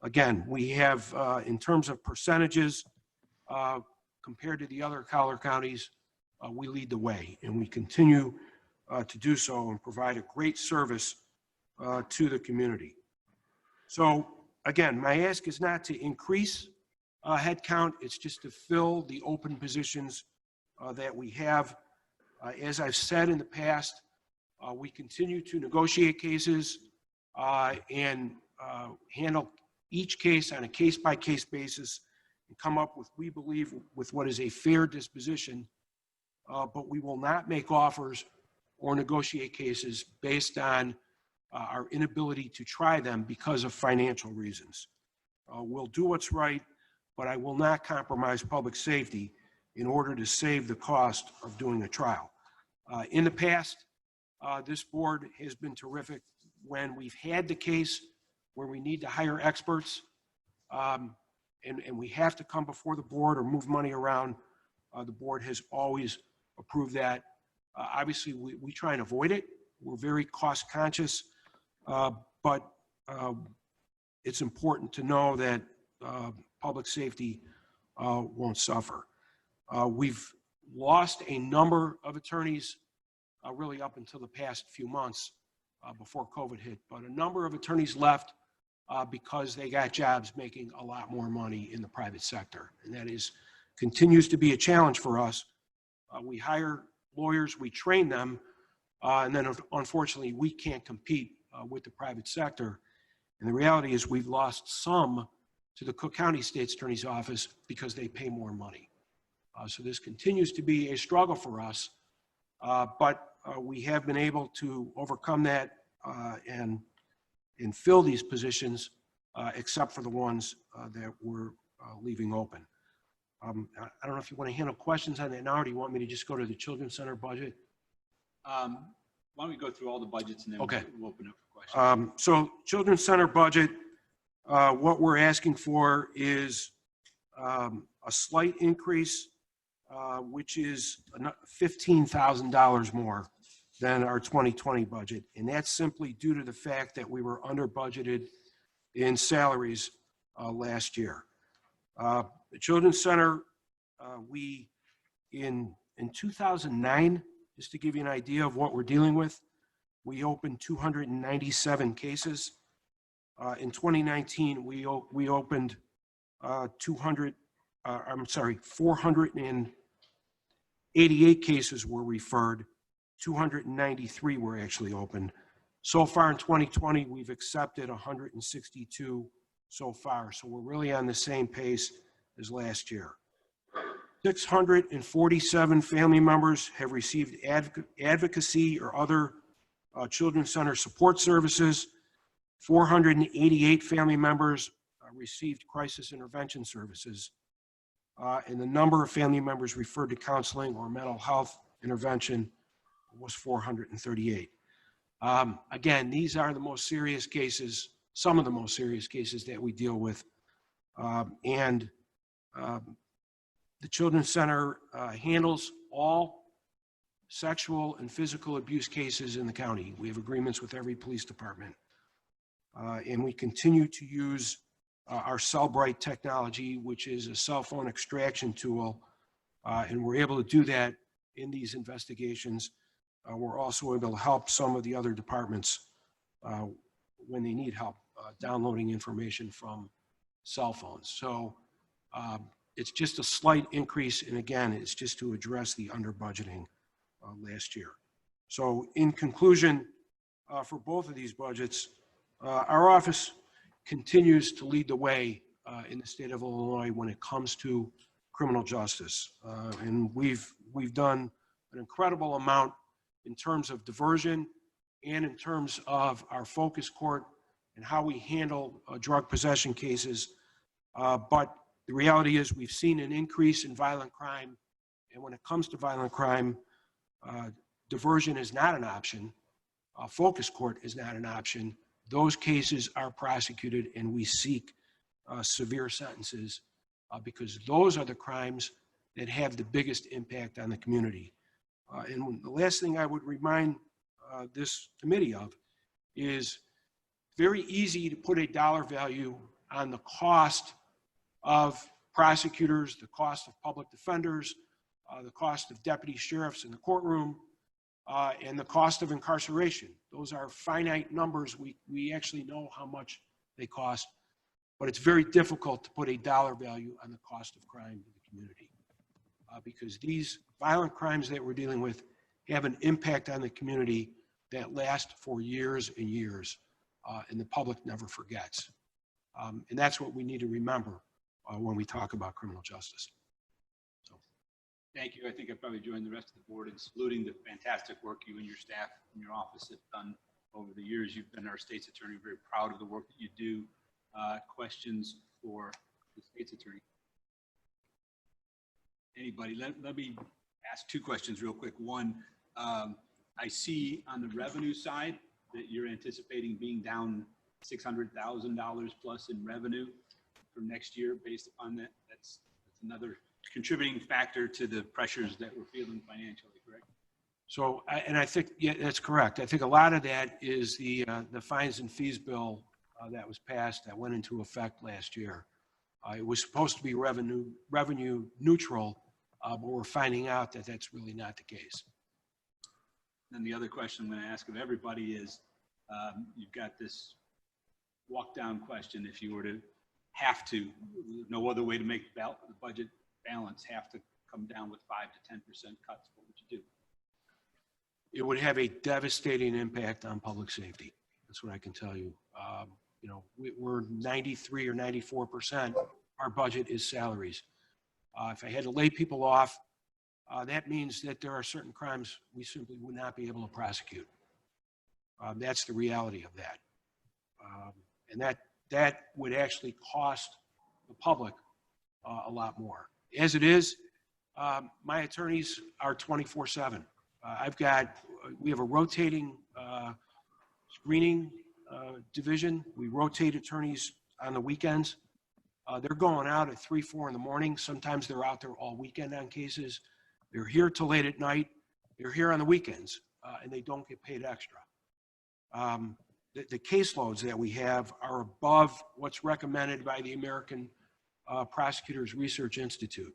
Again, we have, in terms of percentages, compared to the other collar counties, we lead the way, and we continue to do so and provide a great service to the community. So again, my ask is not to increase headcount, it's just to fill the open positions that we have. As I've said in the past, we continue to negotiate cases and handle each case on a case-by-case basis and come up with, we believe, with what is a fair disposition, but we will not make offers or negotiate cases based on our inability to try them because of financial reasons. We'll do what's right, but I will not compromise public safety in order to save the cost of doing a trial. In the past, this board has been terrific when we've had the case where we need to hire experts and we have to come before the board or move money around. The board has always approved that. Obviously, we try and avoid it. We're very cost conscious, but it's important to know that public safety won't suffer. We've lost a number of attorneys really up until the past few months before COVID hit, but a number of attorneys left because they got jobs making a lot more money in the private sector. And that continues to be a challenge for us. We hire lawyers, we train them, and then unfortunately we can't compete with the private sector. And the reality is we've lost some to the Cook County State's Attorney's Office because they pay more money. So this continues to be a struggle for us, but we have been able to overcome that and fill these positions, except for the ones that we're leaving open. I don't know if you want to handle questions on that now, or do you want me to just go to the Children's Center budget? Why don't we go through all the budgets and then Okay. we'll open up for questions. So Children's Center budget, what we're asking for is a slight increase, which is $15,000 more than our 2020 budget. And that's simply due to the fact that we were under budgeted in salaries last year. The Children's Center, we, in 2009, just to give you an idea of what we're dealing with, we opened 297 cases. In 2019, we opened 488 cases were referred, 293 were actually opened. So far in 2020, we've accepted 162 so far. So we're really on the same pace as last year. 647 family members have received advocacy or other Children's Center support services. 488 family members received crisis intervention services. And the number of family members referred to counseling or mental health intervention was 438. Again, these are the most serious cases, some of the most serious cases that we deal with. The Children's Center handles all sexual and physical abuse cases in the county. We have agreements with every police department. And we continue to use our Cellbrite technology, which is a cell phone extraction tool. And we're able to do that in these investigations. We're also able to help some of the other departments when they need help downloading information from cell phones. So it's just a slight increase. And again, it's just to address the under budgeting last year. So in conclusion, for both of these budgets, our office continues to lead the way in the state of Illinois when it comes to criminal justice. And we've done an incredible amount in terms of diversion and in terms of our focus court and how we handle drug possession cases. But the reality is we've seen an increase in violent crime. And when it comes to violent crime, diversion is not an option. Focus court is not an option. Those cases are prosecuted and we seek severe sentences because those are the crimes that have the biggest impact on the community. And the last thing I would remind this committee of is very easy to put a dollar value on the cost of prosecutors, the cost of public defenders, the cost of deputy sheriffs in the courtroom, and the cost of incarceration. Those are finite numbers. We actually know how much they cost, but it's very difficult to put a dollar value on the cost of crime in the community because these violent crimes that we're dealing with have an impact on the community that lasts for years and years, and the public never forgets. And that's what we need to remember when we talk about criminal justice. Thank you. I think I probably join the rest of the board in saluting the fantastic work you and your staff and your office have done over the years. You've been our state's attorney, very proud of the work that you do. Questions for the state's attorney? Anybody? Let me ask two questions real quick. One, I see on the revenue side that you're anticipating being down $600,000 plus in revenue for next year based upon that. That's another contributing factor to the pressures that we're feeling financially, correct? So, and I think, yeah, that's correct. I think a lot of that is the fines and fees bill that was passed that went into effect last year. It was supposed to be revenue neutral, but we're finding out that that's really not the case. And the other question I'm going to ask of everybody is, you've got this walk down question. If you were to have to, no other way to make the budget balance, have to come down with 5 to 10% cuts, what would you do? It would have a devastating impact on public safety. That's what I can tell you. You know, we're 93 or 94%. Our budget is salaries. If I had to lay people off, that means that there are certain crimes we simply would not be able to prosecute. That's the reality of that. And that would actually cost the public a lot more. As it is, my attorneys are 24/7. We have a rotating screening division. We rotate attorneys on the weekends. They're going out at 3, 4 in the morning. Sometimes they're out there all weekend on cases. They're here till late at night. They're here on the weekends, and they don't get paid extra. The caseloads that we have are above what's recommended by the American Prosecutors Research Institute.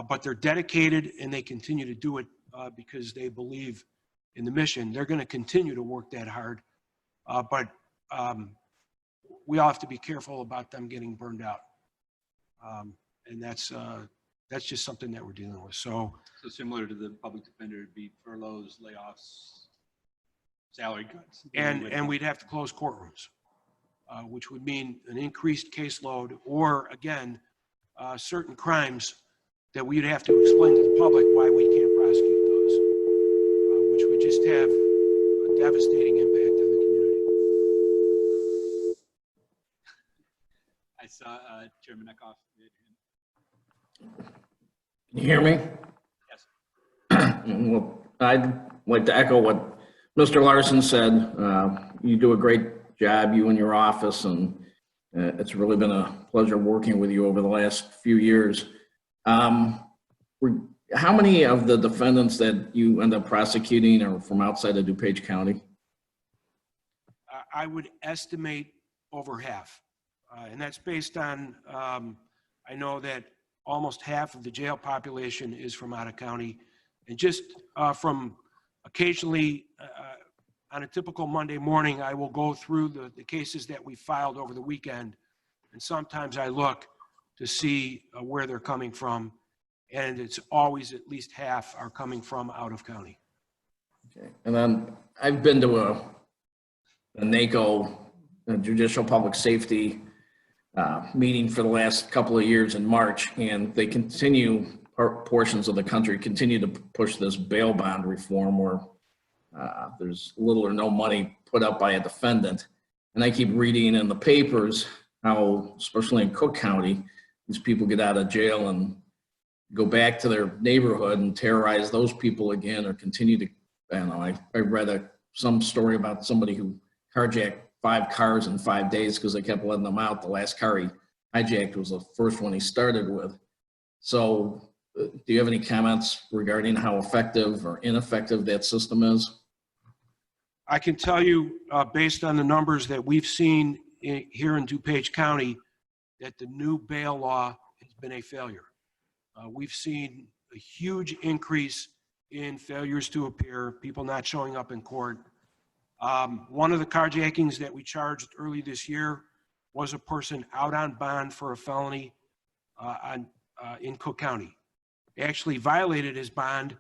But they're dedicated and they continue to do it because they believe in the mission. They're going to continue to work that hard. But we all have to be careful about them getting burned out. And that's just something that we're dealing with. So similar to the public defender, it'd be furloughs, layoffs, salary cuts. and we'd have to close courtrooms, which would mean an increased caseload, or again, certain crimes that we'd have to explain to the public why we can't prosecute those, which would just have a devastating impact on the community. I saw Chairman Eckhoff. Can you hear me? Yes. Well, I'd like to echo what Mr. Larson said. You do a great job, you and your office, and it's really been a pleasure working with you over the last few years. How many of the defendants that you end up prosecuting are from outside of DuPage County? I would estimate over half. And that's based on, I know that almost half of the jail population is from out of county. And just from occasionally, on a typical Monday morning, I will go through the cases that we filed over the weekend. And sometimes I look to see where they're coming from. And it's always at least half are coming from out of county. Okay. And then I've been to a NACO, a Judicial Public Safety meeting for the last couple of years in March, and they continue, portions of the country continue to push this bail bond reform where there's little or no money put up by a defendant. And I keep reading in the papers how, especially in Cook County, these people get out of jail and go back to their neighborhood and terrorize those people again, or continue to, I don't know, I read some story about somebody who carjacked 5 cars in 5 days because they kept letting them out. The last car he hijacked was the first one he started with. So do you have any comments regarding how effective or ineffective that system is? I can tell you, based on the numbers that we've seen here in DuPage County, that the new bail law has been a failure. We've seen a huge increase in failures to appear, people not showing up in court. One of the carjackings that we charged early this year was a person out on bond for a felony in Cook County. He actually violated his bond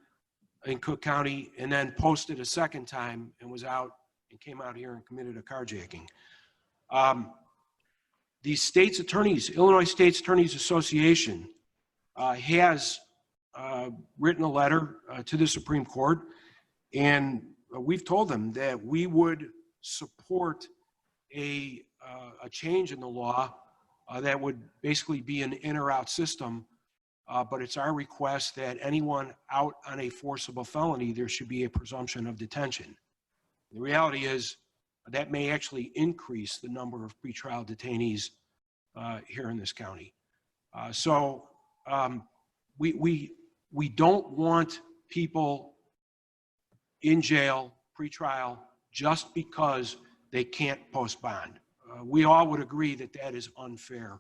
in Cook County and then posted a second time and was out and came out here and committed a carjacking. The state's attorneys, Illinois State's Attorneys Association has written a letter to the Supreme Court, and we've told them that we would support a change in the law that would basically be an in or out system. But it's our request that anyone out on a forcible felony, there should be a presumption of detention. The reality is that may actually increase the number of pretrial detainees here in this county. We don't want people in jail, pretrial, just because they can't post bond. We all would agree that that is unfair.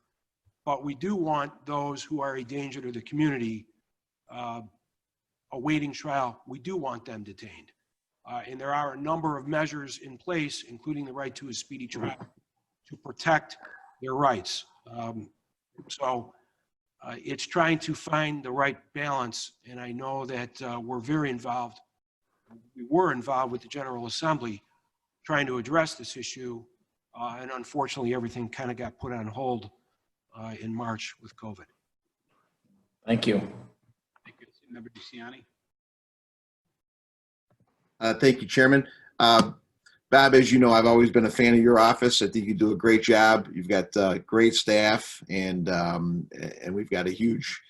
But we do want those who are a danger to the community awaiting trial, we do want them detained. And there are a number of measures in place, including the right to a speedy trial, to protect their rights. It's trying to find the right balance, and I know that we're very involved. We were involved with the General Assembly trying to address this issue, and unfortunately everything kind of got put on hold in March with COVID. Thank you. Thank you. Member DeCiani. Thank you, Chairman. Bob, as you know, I've always been a fan of your office. I think you do a great job. You've got great staff, and we've got a huge,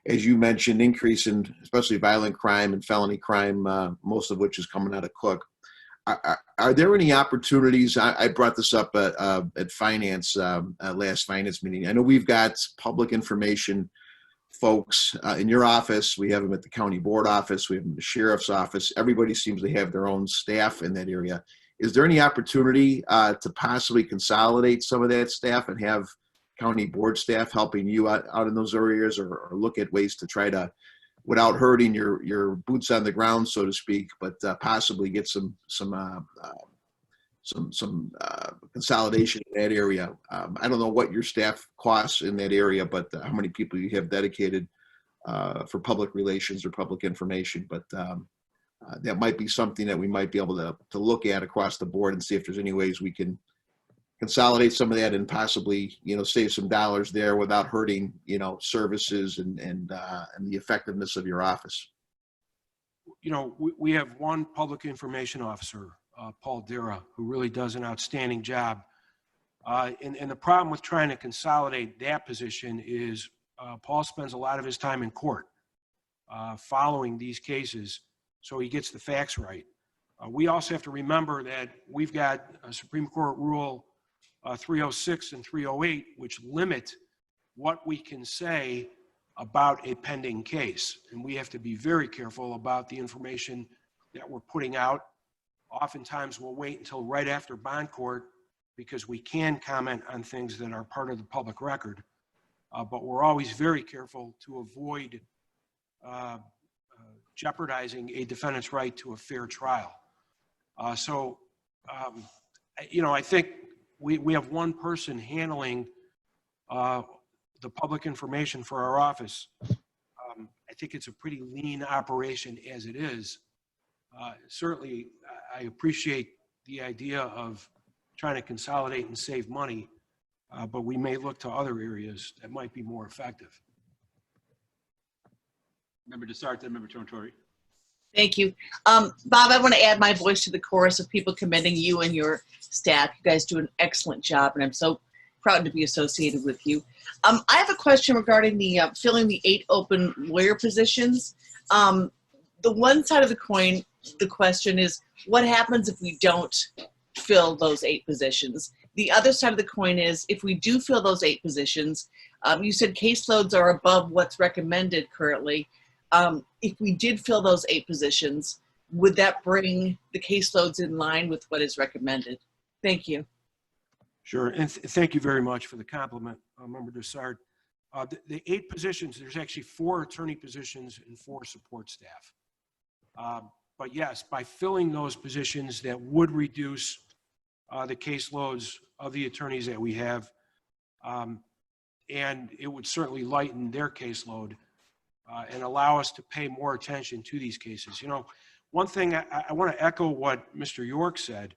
as you mentioned, increase in especially violent crime and felony crime, most of which is coming out of Cook. Are there any opportunities? I brought this up at finance, last finance meeting. I know we've got public information folks in your office. We have them at the county board office. We have them at the sheriff's office. Everybody seems to have their own staff in that area. Is there any opportunity to possibly consolidate some of that staff and have county board staff helping you out in those areas, or look at ways to try to without hurting your boots on the ground, so to speak, but possibly get some consolidation in that area. I don't know what your staff costs in that area, but how many people you have dedicated for public relations or public information. But that might be something that we might be able to look at across the board and see if there's any ways we can consolidate some of that and possibly, save some dollars there without hurting, services and the effectiveness of your office. We have one public information officer, Paul Dira, who really does an outstanding job. And the problem with trying to consolidate that position is Paul spends a lot of his time in court following these cases, so he gets the facts right. We also have to remember that we've got a Supreme Court Rule 306 and 308, which limit what we can say about a pending case. And we have to be very careful about the information that we're putting out. Oftentimes we'll wait until right after bond court because we can comment on things that are part of the public record. But we're always very careful to avoid jeopardizing a defendant's right to a fair trial. I think we have one person handling the public information for our office. I think it's a pretty lean operation as it is. Certainly, I appreciate the idea of trying to consolidate and save money, but we may look to other areas that might be more effective. Member Desart, then Member Tortori. Thank you. Bob, I want to add my voice to the chorus of people commending you and your staff. You guys do an excellent job, and I'm so proud to be associated with you. I have a question regarding the filling the 8 open lawyer positions. The one side of the coin, the question is, what happens if we don't fill those 8 positions? The other side of the coin is, if we do fill those 8 positions, you said caseloads are above what's recommended currently. If we did fill those 8 positions, would that bring the caseloads in line with what is recommended? Thank you. Sure, and thank you very much for the compliment, Member Desart. The 8 positions, there's actually 4 attorney positions and 4 support staff. But yes, by filling those positions, that would reduce the caseloads of the attorneys that we have, and it would certainly lighten their caseload and allow us to pay more attention to these cases. One thing I want to echo what Mr. York said.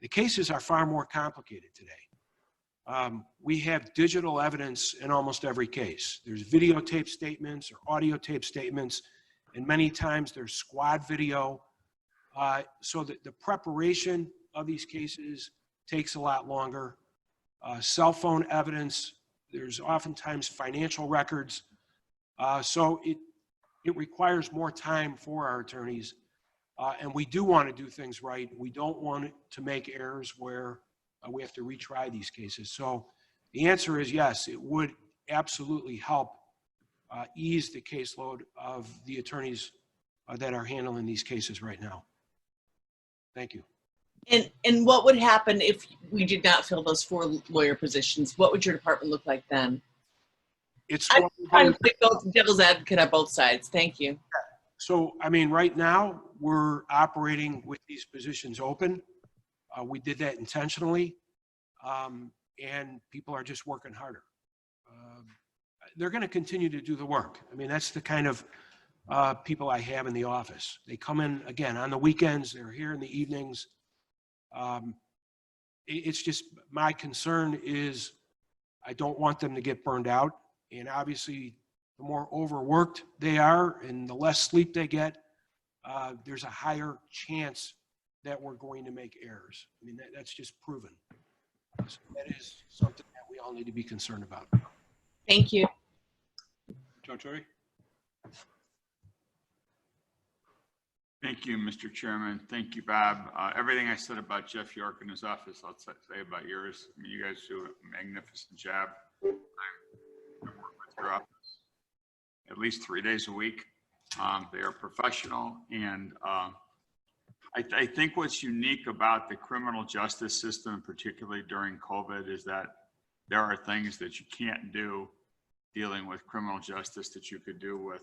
The cases are far more complicated today. We have digital evidence in almost every case. There's videotape statements or audio tape statements, and many times there's squad video. So that the preparation of these cases takes a lot longer. Cell phone evidence, there's oftentimes financial records. So it requires more time for our attorneys. And we do want to do things right. We don't want to make errors where we have to retry these cases. So the answer is yes, it would absolutely help ease the caseload of the attorneys that are handling these cases right now. Thank you. And what would happen if we did not fill those 4 lawyer positions? What would your department look like then? I'm trying to play devil's advocate on both sides. Thank you. So, right now we're operating with these positions open. We did that intentionally, and people are just working harder. They're going to continue to do the work. That's the kind of people I have in the office. They come in, again, on the weekends. They're here in the evenings. It's just my concern is I don't want them to get burned out. And obviously, the more overworked they are and the less sleep they get, there's a higher chance that we're going to make errors. That's just proven. So that is something that we all need to be concerned about. Thank you. Joe Torre? Thank you, Mr. Chairman. Thank you, Bob. Everything I said about Jeff York and his office, I'll say about yours. You guys do a magnificent job. I work with your office at least 3 days a week. They are professional, and I think what's unique about the criminal justice system, particularly during COVID, is that there are things that you can't do dealing with criminal justice that you could do with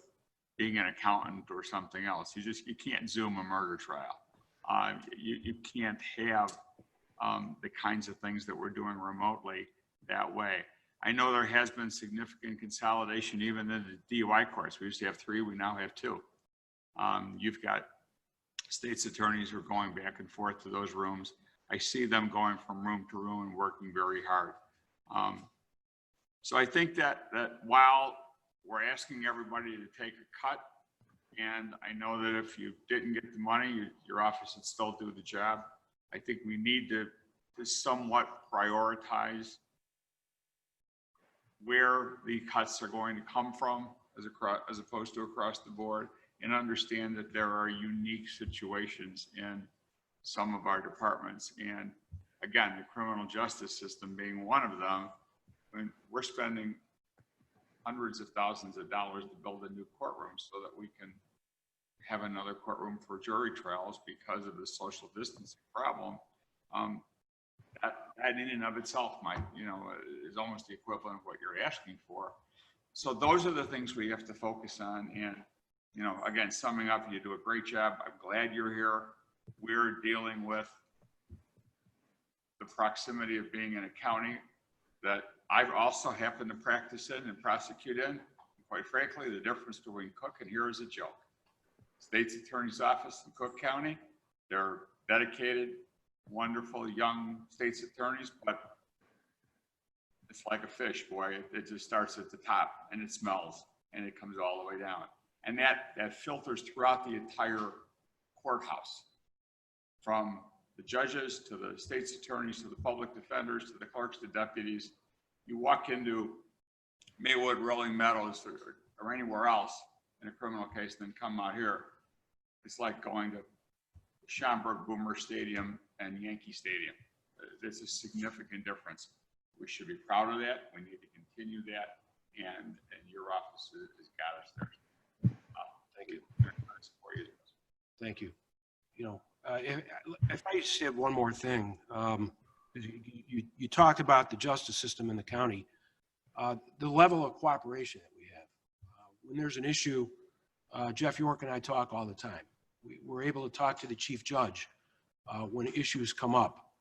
being an accountant or something else. You can't Zoom a murder trial. You can't have the kinds of things that we're doing remotely that way. I know there has been significant consolidation even in the DUI courts. We used to have 3, we now have 2. You've got state's attorneys who are going back and forth to those rooms. I see them going from room to room and working very hard. So I think that while we're asking everybody to take a cut, and I know that if you didn't get the money, your office would still do the job. I think we need to somewhat prioritize where the cuts are going to come from as opposed to across the board, and understand that there are unique situations in some of our departments. And again, the criminal justice system being one of them, when we're spending hundreds of thousands of dollars to build a new courtroom so that we can have another courtroom for jury trials because of the social distancing problem. That in and of itself might, is almost the equivalent of what you're asking for. So those are the things we have to focus on. And, again, summing up, you do a great job. I'm glad you're here. We're dealing with the proximity of being in a county that I've also happened to practice in and prosecute in. Quite frankly, the difference between Cook and here is a joke. State's Attorney's Office in Cook County, they're dedicated, wonderful young state's attorneys, but it's like a fish, boy. It just starts at the top and it smells and it comes all the way down. And that filters throughout the entire courthouse, from the judges to the state's attorneys to the public defenders to the clerks to deputies. You walk into Maywood, Rolling Meadows, or anywhere else in a criminal case, then come out here. It's like going to Schaumburg Boomer Stadium and Yankee Stadium. There's a significant difference. We should be proud of that. We need to continue that. And your office has got us there. Thank you. Thank you. If I just have one more thing, you talked about the justice system in the county, the level of cooperation that we have. When there's an issue, Jeff York and I talk all the time. We're able to talk to the chief judge when issues come up,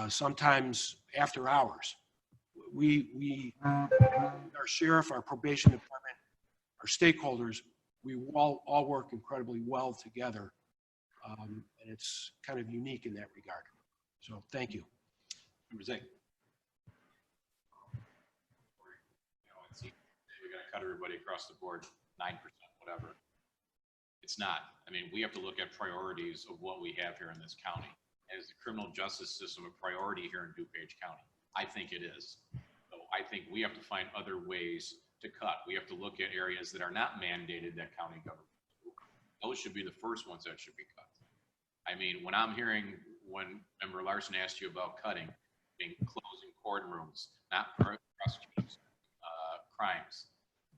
sometimes after hours. Our sheriff, our probation department, our stakeholders, we all work incredibly well together. And it's kind of unique in that regard. So thank you. Number Zay. We're going to cut everybody across the board 9%, whatever. It's not. I mean, we have to look at priorities of what we have here in this county. Is the criminal justice system a priority here in DuPage County? I think it is. So I think we have to find other ways to cut. We have to look at areas that are not mandated that county government do. Those should be the first ones that should be cut. I mean, when I'm hearing, when Member Larson asked you about cutting, being closing courtrooms, not prosecuting crimes,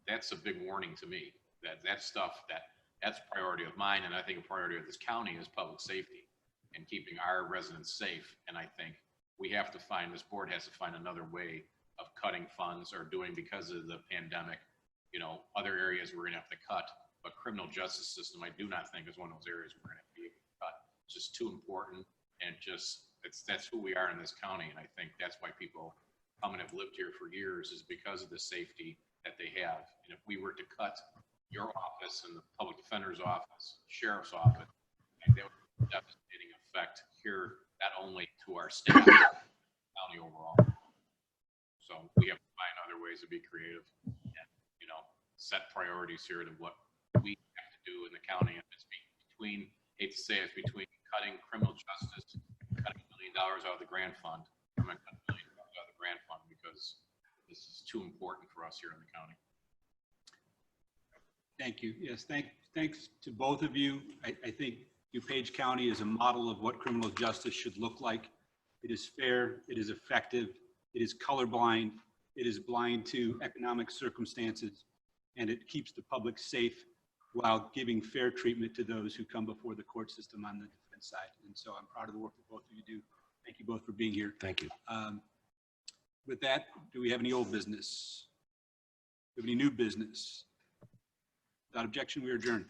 that's a big warning to me. That stuff, that's a priority of mine, and I think a priority of this county is public safety and keeping our residents safe. And I think we have to find, this board has to find another way of cutting funds or doing, because of the pandemic, other areas we're gonna have to cut. But criminal justice system, I do not think is one of those areas we're gonna have to be able to cut. It's just too important, and that's who we are in this county. And I think that's why people come and have lived here for years, is because of the safety that they have. And if we were to cut your office and the public defender's office, sheriff's office, I think that would have a devastating effect here, not only to our staff, but county overall. So we have to find other ways to be creative and, set priorities here to what we have to do in the county. And it's between, hate to say it's between cutting criminal justice, cutting $1 million out of the grant fund. I'm going to cut $1 million out of the grant fund because this is too important for us here in the county. Thank you. Yes, thanks to both of you. I think DuPage County is a model of what criminal justice should look like. It is fair, it is effective, it is colorblind, it is blind to economic circumstances, and it keeps the public safe while giving fair treatment to those who come before the court system on the defense side. And so I'm proud of the work that both of you do. Thank you both for being here. Thank you. With that, do we have any old business? Do we have any new business? Without objection, we are adjourned. Thank you.